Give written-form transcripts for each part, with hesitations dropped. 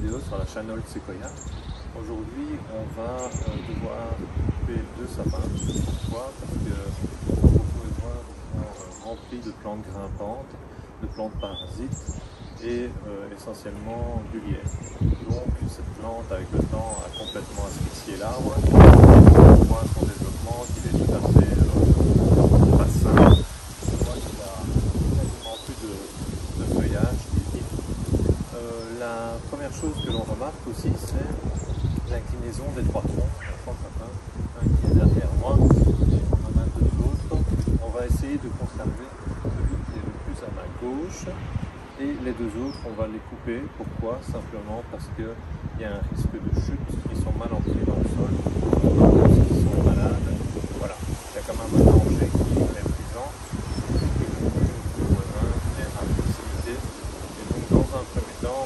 vidéo sur la Chanold Sequoia. Aujourd'hui, on va devoir couper 2 sapins. Pourquoi? Parce que, comme vous pouvez voir, ils sont remplis de plantes grimpantes, de plantes parasites et essentiellement du lierre. Donc cette plante, avec le temps, a complètement asphyxié l'arbre. On voit son développement, qu'il est tout à fait pas sain. On voit qu'il a quasiment plus de feuillage. La première chose que l'on remarque aussi, c'est l'inclinaison des 3 troncs. Un qui est derrière moi, et on en a 2 autres. On va essayer de conserver celui qui est le plus à ma gauche, et les 2 autres, on va les couper. Pourquoi? Simplement parce qu'il y a un risque de chute, ils sont mal ancrés dans le sol, ils sont malades. Voilà, il y a quand même un danger qui est présent, le voisin est à proximité. Et donc dans un premier temps,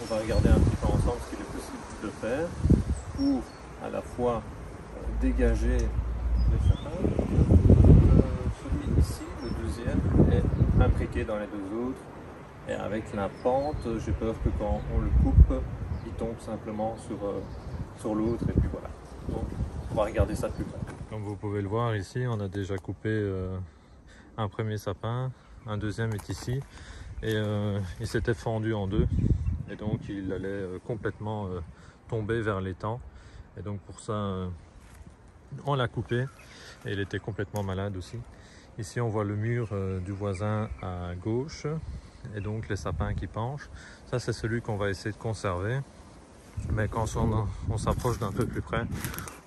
on va regarder un petit peu ensemble ce qu'il est possible de faire pour à la fois dégager les sapins. Celui ici, le deuxième, est imbriqué dans les 2 autres. Et avec la pente, j'ai peur que quand on le coupe, il tombe simplement sur l'autre, et puis voilà. Donc on va regarder ça de plus près. Comme vous pouvez le voir ici, on a déjà coupé un premier sapin, un deuxième est ici, et il s'était fendu en 2, et donc il allait complètement tomber vers l'étang. Et donc pour ça, on l'a coupé, et il était complètement malade aussi. Ici on voit le mur du voisin à gauche, et donc les sapins qui penchent. Ça c'est celui qu'on va essayer de conserver, mais quand on s'approche d'un peu plus près,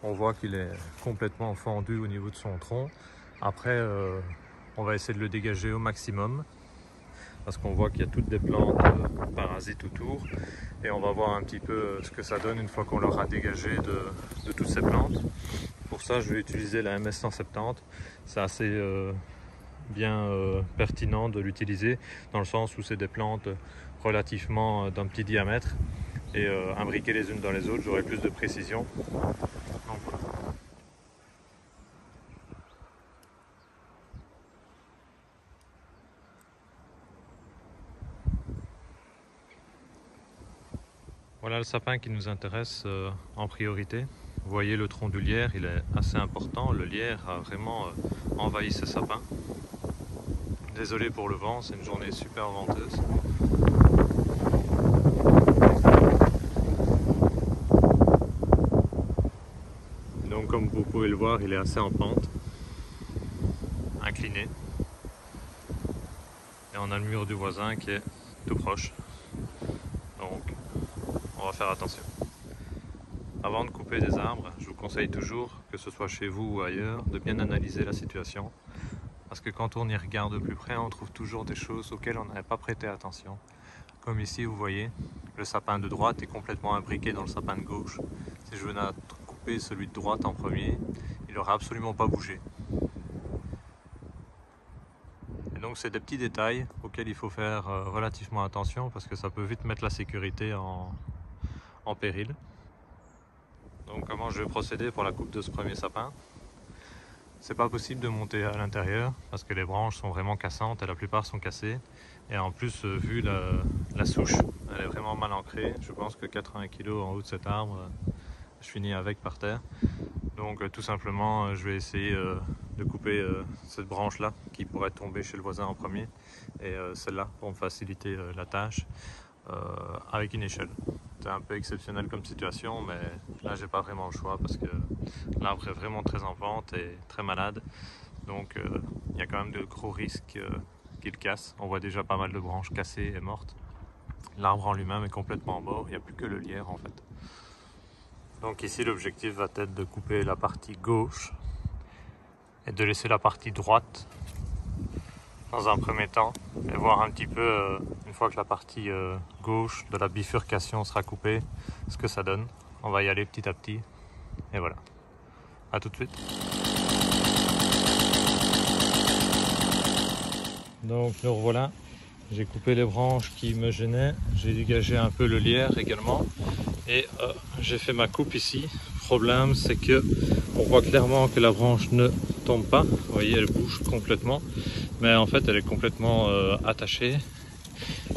on voit qu'il est complètement fendu au niveau de son tronc. Après on va essayer de le dégager au maximum, parce qu'on voit qu'il y a toutes des plantes parasites autour, et on va voir un petit peu ce que ça donne une fois qu'on l'aura dégagé de toutes ces plantes. Pour ça je vais utiliser la MS 170, c'est assez bien pertinent de l'utiliser, dans le sens où c'est des plantes relativement d'un petit diamètre, et imbriquer les unes dans les autres, j'aurai plus de précision. Donc, voilà le sapin qui nous intéresse en priorité. Vous voyez le tronc du lierre, il est assez important. Le lierre a vraiment envahi ce sapin. Désolé pour le vent, c'est une journée super venteuse. Donc comme vous pouvez le voir, il est assez en pente, incliné. Et on a le mur du voisin qui est tout proche. Donc on va faire attention. Avant de couper des arbres, je vous conseille toujours, que ce soit chez vous ou ailleurs, de bien analyser la situation. Parce que quand on y regarde de plus près, on trouve toujours des choses auxquelles on n'avait pas prêté attention. Comme ici, vous voyez, le sapin de droite est complètement imbriqué dans le sapin de gauche. Si je venais à couper celui de droite en premier, il n'aurait absolument pas bougé. Et donc c'est des petits détails auxquels il faut faire relativement attention, parce que ça peut vite mettre la sécurité en péril. Donc comment je vais procéder pour la coupe de ce premier sapin? C'est pas possible de monter à l'intérieur parce que les branches sont vraiment cassantes et la plupart sont cassées. Et en plus, vu la souche, elle est vraiment mal ancrée. Je pense que 80 kg en haut de cet arbre, je finis avec par terre. Donc tout simplement, je vais essayer de couper cette branche-là qui pourrait tomber chez le voisin en premier, et celle-là pour me faciliter la tâche avec une échelle. C'est un peu exceptionnel comme situation, mais là j'ai pas vraiment le choix parce que l'arbre est vraiment très en pente et très malade. Donc il y a quand même de gros risques qu'il casse. On voit déjà pas mal de branches cassées et mortes. L'arbre en lui-même est complètement mort, il n'y a plus que le lierre en fait. Donc ici l'objectif va être de couper la partie gauche et de laisser la partie droite dans un premier temps, et voir un petit peu, une fois que la partie gauche de la bifurcation sera coupée, ce que ça donne. On va y aller petit à petit, et voilà. À tout de suite. Donc nous revoilà, j'ai coupé les branches qui me gênaient, j'ai dégagé un peu le lierre également, et j'ai fait ma coupe ici. Le problème c'est que on voit clairement que la branche ne tombe pas, vous voyez elle bouge complètement, mais en fait elle est complètement attachée.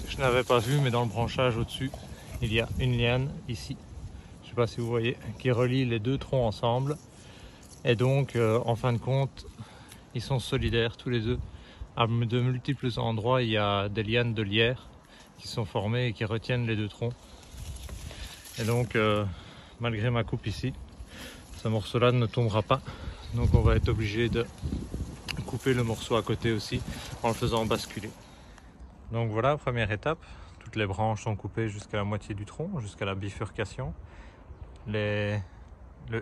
Je n'avais pas vu, mais dans le branchage au-dessus il y a une liane ici, je ne sais pas si vous voyez, qui relie les deux troncs ensemble. Et donc, en fin de compte, ils sont solidaires tous les deux. À de multiples endroits, il y a des lianes de lierre qui sont formées et qui retiennent les deux troncs. Et donc, malgré ma coupe ici, ce morceau-là ne tombera pas. Donc on va être obligé de couper le morceau à côté aussi en le faisant basculer. Donc voilà, première étape. Toutes les branches sont coupées jusqu'à la moitié du tronc, jusqu'à la bifurcation. Le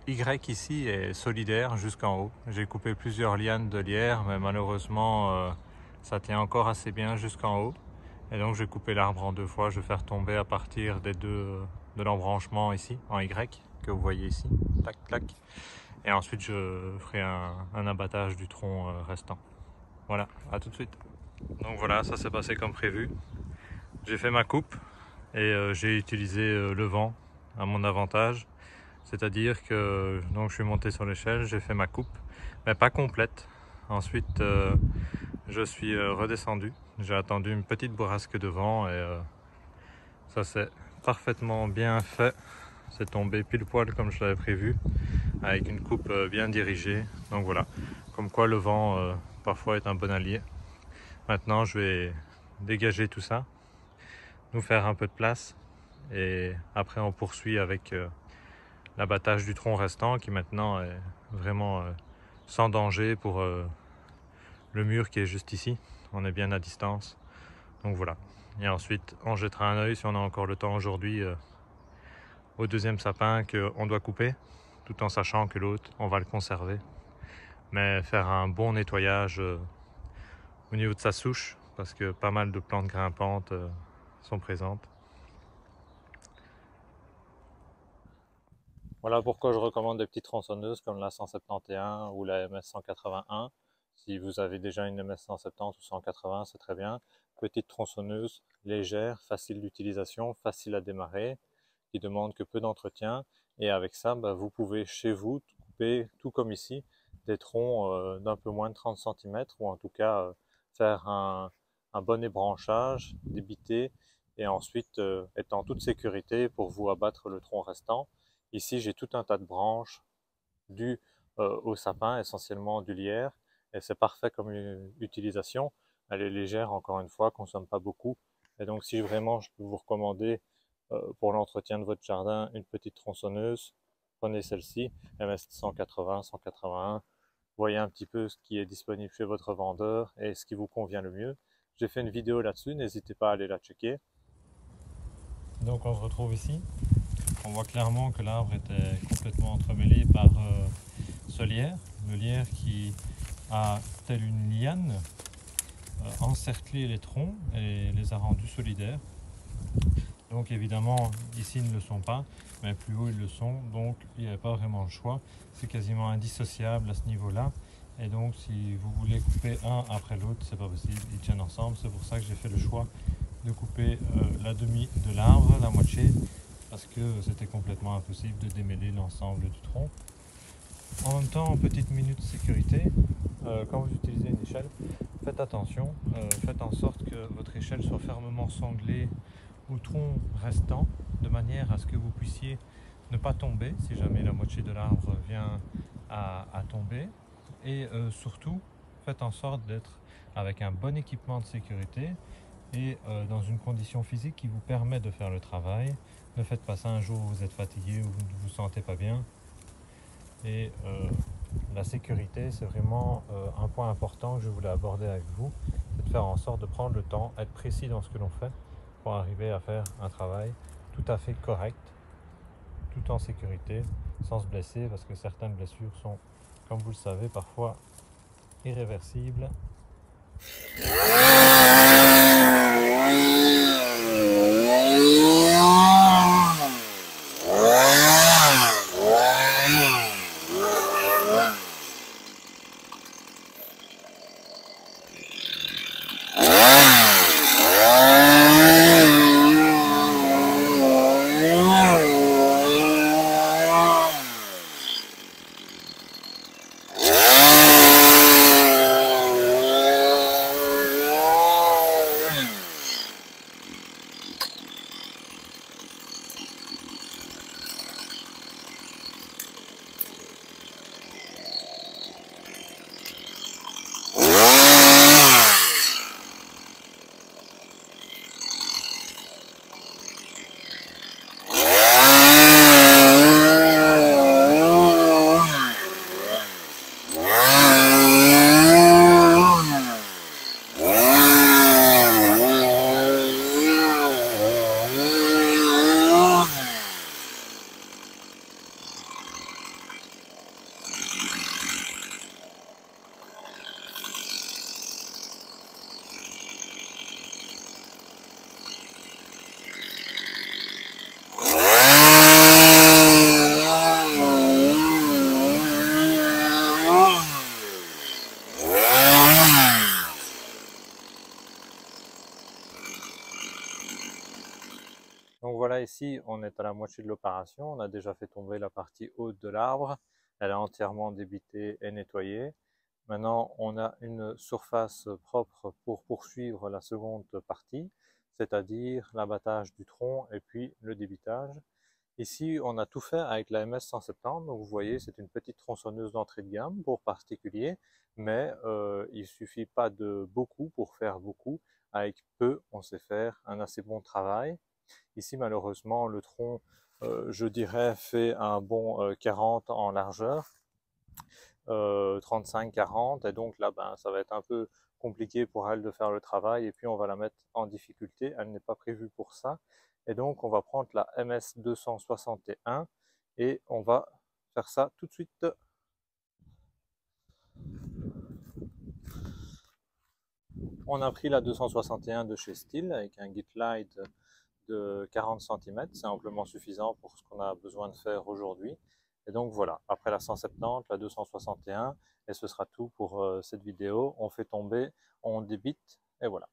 Y ici est solidaire jusqu'en haut. J'ai coupé plusieurs lianes de lierre, mais malheureusement ça tient encore assez bien jusqu'en haut. Et donc j'ai coupé l'arbre en deux fois. Je vais faire tomber à partir des deux de l'embranchement ici, en Y, que vous voyez ici. Tac, tac. Et ensuite je ferai un abattage du tronc restant. Voilà, à tout de suite. Donc voilà, ça s'est passé comme prévu. J'ai fait ma coupe et j'ai utilisé le vent à mon avantage. C'est-à-dire que donc, je suis monté sur l'échelle, j'ai fait ma coupe, mais pas complète. Ensuite, je suis redescendu. J'ai attendu une petite bourrasque de vent et ça s'est parfaitement bien fait. C'est tombé pile poil comme je l'avais prévu, avec une coupe bien dirigée. Donc voilà, comme quoi le vent parfois est un bon allié. Maintenant, je vais dégager tout ça, nous faire un peu de place et après on poursuit avec l'abattage du tronc restant qui maintenant est vraiment sans danger pour le mur qui est juste ici. On est bien à distance, donc voilà. Et ensuite on jettera un œil si on a encore le temps aujourd'hui au deuxième sapin qu'on doit couper, tout en sachant que l'autre on va le conserver, mais faire un bon nettoyage au niveau de sa souche parce que pas mal de plantes grimpantes sont présentes. Voilà pourquoi je recommande des petites tronçonneuses comme la 171 ou la MS 181. Si vous avez déjà une MS 170 ou 180, c'est très bien. Petite tronçonneuse, légère, facile d'utilisation, facile à démarrer, qui demande que peu d'entretien. Et avec ça, vous pouvez chez vous couper, tout comme ici, des troncs d'un peu moins de 30 cm ou en tout cas faire un bon ébranchage, débiter et ensuite être en toute sécurité pour vous abattre le tronc restant. Ici, j'ai tout un tas de branches dues au sapin, essentiellement du lierre, et c'est parfait comme utilisation. Elle est légère, encore une fois, consomme pas beaucoup. Et donc, si vraiment je peux vous recommander pour l'entretien de votre jardin une petite tronçonneuse, prenez celle-ci, MS 180, 181. Voyez un petit peu ce qui est disponible chez votre vendeur et ce qui vous convient le mieux. J'ai fait une vidéo là-dessus, n'hésitez pas à aller la checker. Donc, on se retrouve ici. On voit clairement que l'arbre était complètement entremêlé par ce lierre, le lierre qui a, tel une liane, encerclé les troncs et les a rendus solidaires. Donc évidemment, ici ils ne le sont pas, mais plus haut ils le sont, donc il n'y a pas vraiment le choix. C'est quasiment indissociable à ce niveau-là. Et donc si vous voulez couper un après l'autre, c'est pas possible, ils tiennent ensemble. C'est pour ça que j'ai fait le choix de couper la demi de l'arbre, la moitié, parce que c'était complètement impossible de démêler l'ensemble du tronc. En même temps, petite minute de sécurité, quand vous utilisez une échelle, faites attention, faites en sorte que votre échelle soit fermement sanglée au tronc restant, de manière à ce que vous puissiez ne pas tomber si jamais la moitié de l'arbre vient à tomber. Et surtout, faites en sorte d'être avec un bon équipement de sécurité et dans une condition physique qui vous permet de faire le travail. Ne faites pas ça un jour où vous êtes fatigué ou vous ne vous sentez pas bien. Et la sécurité, c'est vraiment un point important que je voulais aborder avec vous. C'est de faire en sorte de prendre le temps, être précis dans ce que l'on fait pour arriver à faire un travail tout à fait correct, tout en sécurité, sans se blesser, parce que certaines blessures sont, comme vous le savez, parfois irréversibles. Donc voilà, ici, on est à la moitié de l'opération. On a déjà fait tomber la partie haute de l'arbre. Elle est entièrement débitée et nettoyée. Maintenant, on a une surface propre pour poursuivre la seconde partie, c'est-à-dire l'abattage du tronc et puis le débitage. Ici, on a tout fait avec la MS 170. Donc vous voyez, c'est une petite tronçonneuse d'entrée de gamme pour particuliers, mais il ne suffit pas de beaucoup pour faire beaucoup. Avec peu, on sait faire un assez bon travail. Ici, malheureusement, le tronc, je dirais, fait un bon 40 en largeur, 35-40, et donc là, ben, ça va être un peu compliqué pour elle de faire le travail, et puis on va la mettre en difficulté, elle n'est pas prévue pour ça, et donc on va prendre la MS 261, et on va faire ça tout de suite. On a pris la 261 de chez Stihl avec un Git Light de 40 cm, c'est amplement suffisant pour ce qu'on a besoin de faire aujourd'hui. Et donc voilà, après la 170, la 261, et ce sera tout pour cette vidéo. On fait tomber, on débite, et voilà.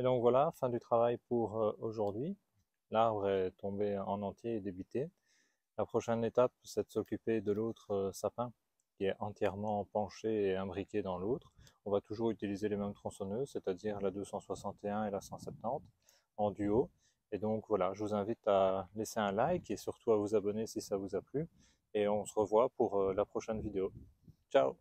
Et donc voilà, fin du travail pour aujourd'hui. L'arbre est tombé en entier et débité. La prochaine étape, c'est de s'occuper de l'autre sapin qui est entièrement penché et imbriqué dans l'autre. On va toujours utiliser les mêmes tronçonneuses, c'est-à-dire la 261 et la 170 en duo. Et donc voilà, je vous invite à laisser un like et surtout à vous abonner si ça vous a plu. Et on se revoit pour la prochaine vidéo. Ciao!